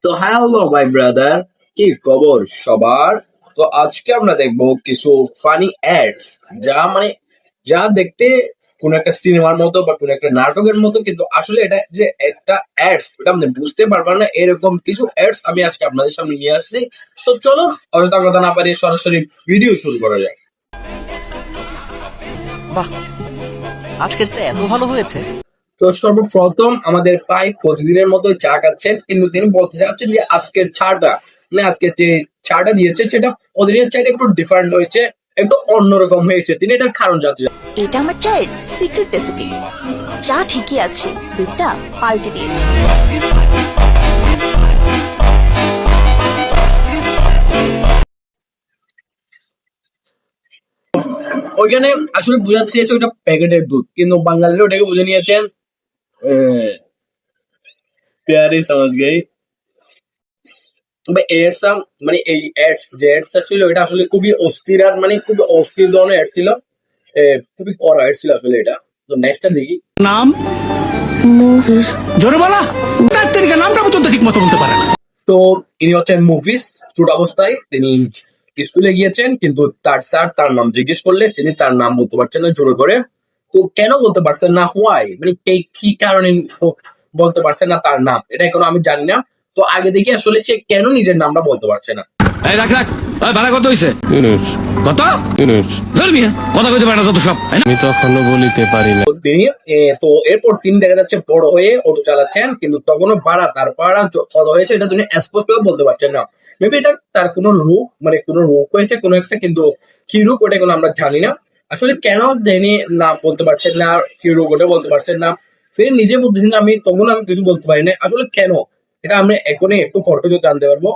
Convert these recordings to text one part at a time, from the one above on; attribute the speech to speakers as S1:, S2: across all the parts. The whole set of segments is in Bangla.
S1: তো হ্যালো মাই ব্রাদার, কি খবর সবার? তো আজকে আমরা দেখবো কিছু ফানি অ্যাডস, যা দেখতে কোন একটা সিনেমার মতো বা কোন একটা নাটকের মতো, কিন্তু আসলে এটা যে একটা অ্যাডস এটা আপনি বুঝতে পারবেন না। এরকম কিছু অ্যাডস আমি আজকে আপনাদের সামনে নিয়ে আসছি। তো চলো অযথা কথা না পারিয়ে সরাসরি ভিডিও শুরু করা যায়।
S2: বাহ, আজকের চা এত ভালো হয়েছে।
S1: তো সর্বপ্রথম আমাদের প্রায় প্রতিদিনের মতো চা খাচ্ছেন, কিন্তু তিনি বলতে চাচ্ছেন যে আজকের চাটা আজকে যে চাটা দিয়েছে সেটা প্রতিদিনের চাটা একটু ডিফারেন্ট হয়েছে, একটু অন্যরকম হয়েছে। তিনি এটার কারণ জানতে চান।
S3: এটা আমার চায়ের সিক্রেট রেসিপি। চা ঠিকই আছে, দুধটা পাল্টে দিয়েছি।
S1: ওইখানে আসলে বোঝাতে চেয়েছে ওইটা প্যাকেটের দুধ, কিন্তু বাঙালিরা ওটাকে বুঝে নিয়েছেন প্যারি সমাজ গেই। তবে এডস মানে এই অ্যাডস যে অ্যাডসটা ছিল এটা আসলে খুবই অস্থির, আর মানে খুবই অস্থির ধরনের অ্যাড ছিল, খুবই কড়া অ্যাড ছিল আসলে এটা। তো নেক্সটটা দেখি।
S4: নাম জোরে বলা, তার থেকে নামটা পর্যন্ত ঠিক মতো বলতে পারে না।
S1: তো ইনি হচ্ছেন মুভিস। ছোট অবস্থায় তিনি স্কুলে গিয়েছেন, কিন্তু তার স্যার তার নাম জিজ্ঞেস করলে তিনি তার নাম বলতে পারছেন না জোরে করে। তো কেন বলতে পারছেন না, হোয়াই, মানে কি কারণে বলতে পারছেন না তার নাম, এটা এখনো আমি জানি না। তো আগে দেখি আসলে সে কেন নিজের নামটা বলতে পারছে না।
S4: এই রাখ রাখ, ওই ভাড়া কত হইছে? কত? ধরবি কথা কইতে পারে না যত সব।
S5: আমি তখনও বলিতে পারি না।
S1: তো তিনি তো এরপর তিনি দেখা যাচ্ছে বড় হয়ে অটো চালাচ্ছেন, কিন্তু তখনও তার ভাড়া কত হয়েছে এটা তিনি স্পষ্ট বলতে পারছেন না। মেবি এটা তার কোনো রোগ, মানে কোনো রোগ হয়েছে কোনো একটা, কিন্তু কি রোগ ওটা কোনো আমরা জানি না। আসলে কেন তিনি না বলতে পারছেন না, কি রোগ ওটা বলতে পারছেন না, তিনি নিজে বলতেছেন না, আমি কিছু বলতে পারি না। আসলে কেন এটা আমরা এখনই একটু পরে জানতে পারবো।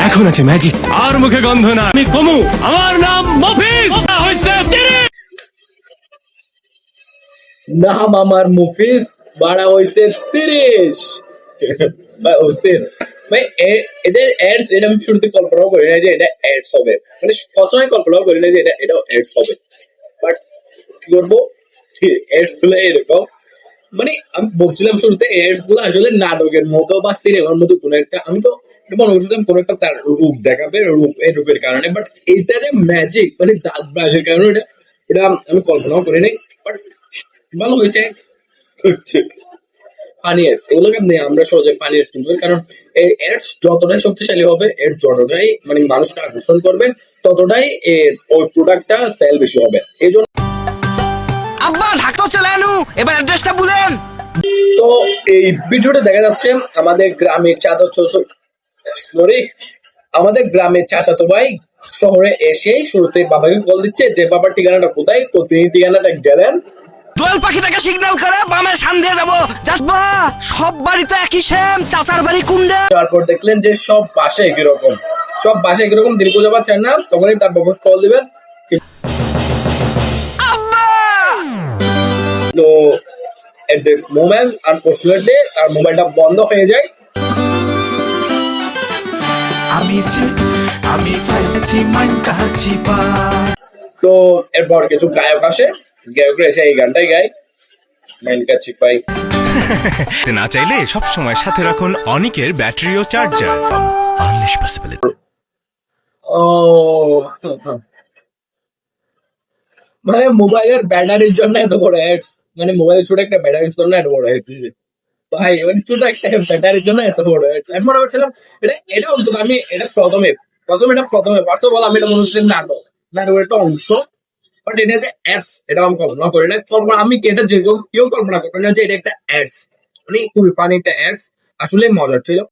S4: এখন আছে ম্যাজিক, আর মুখে গন্ধ না। আমি কমু, আমার নাম মফিজ হইছে।
S1: নাম আমার মুফিজ, ভাড়া হয়েছে 30। ভাই অস্থির ভাই। এদের অ্যাডস এটা আমি শুরুতে কল্পনাও করি না যে এটা অ্যাডস হবে, মানে সবসময় কল্পনাও করি না যে এটা অ্যাডস হবে। বাট কি করবো, অ্যাডস গুলো এরকম, মানে আমি বলছিলাম শুরুতে অ্যাডস গুলো আসলে নাটকের মতো বা সিনেমার মতো কোনো একটা, আমি তো মনে করছিলাম কোনো একটা তার রূপ দেখাবে, এই রূপের কারণে। বাট এটা যে ম্যাজিক, মানে দাঁত ব্রাশের কারণে, এটা আমি কল্পনাও করি নাই। বাট ভালো হয়েছে। ফানি এডস এগুলোকে আমরা সহজে ফানি এডস কিনতে পারি, কারণ এই এডস যতটাই শক্তিশালী হবে, এর যতটাই মানে মানুষকে আকর্ষণ করবে, ততটাই ওই প্রোডাক্টটা সেল বেশি হবে। এই জন্য
S6: আব্বা ঢাকা চলে আনু, এবার অ্যাড্রেসটা বলেন।
S1: তো এই ভিডিওটা দেখা যাচ্ছে আমাদের গ্রামের আমাদের গ্রামের চাচাতো ভাই শহরে এসে শুরুতে বাবাকে কল দিচ্ছে যে বাবার ঠিকানাটা কোথায়। তো তিনি ঠিকানাটা গেলেন,
S6: দোয়েল পাখিটাকে সিগন্যাল করে বামের সান দিয়ে যাবো। যাসবা সব বাড়ি তো একই সেম, চাচার বাড়ি কুন্ডা।
S1: তারপর দেখলেন যে সব বাসায় একই রকম, তিনি খুঁজে পাচ্ছেন না। তখনই তার বাবাকে কল দিবেন।
S6: আব্বা
S1: তো at this moment unfortunately তার মোবাইলটা বন্ধ হয়ে যায়। তো এরপর কিছু গায়ক আসে, গায়করা এসে এই গানটাই গায়, মাইন্ড কাচ্ছি পাই।
S7: না চাইলে সব সময় সাথে রাখুন অনিকের ব্যাটারি ও চার্জার। Unleash possibility.
S1: ও মানে মোবাইলের ব্যাটারির জন্য এত বড় অ্যাডস, মানে মোবাইলের ছোট একটা ব্যাটারির জন্য এত বড় অ্যাডস ভাই, মানে ছোট একটা ব্যাটারির জন্য এত বড় অ্যাডস। আমি মনে করছিলাম এটা অন্তত আমি এটা প্রথমে পার্সো বলা আমি এটা মনে করছিলাম নাটকের একটা অংশ। বাট এটা যে অ্যাডস এটা আমি কল্পনা করি না। আমি এটা যে কেউ কল্পনা করবে না যে এটা একটা অ্যাডস, মানে খুবই ফানি একটা অ্যাডস, আসলে মজার ছিল।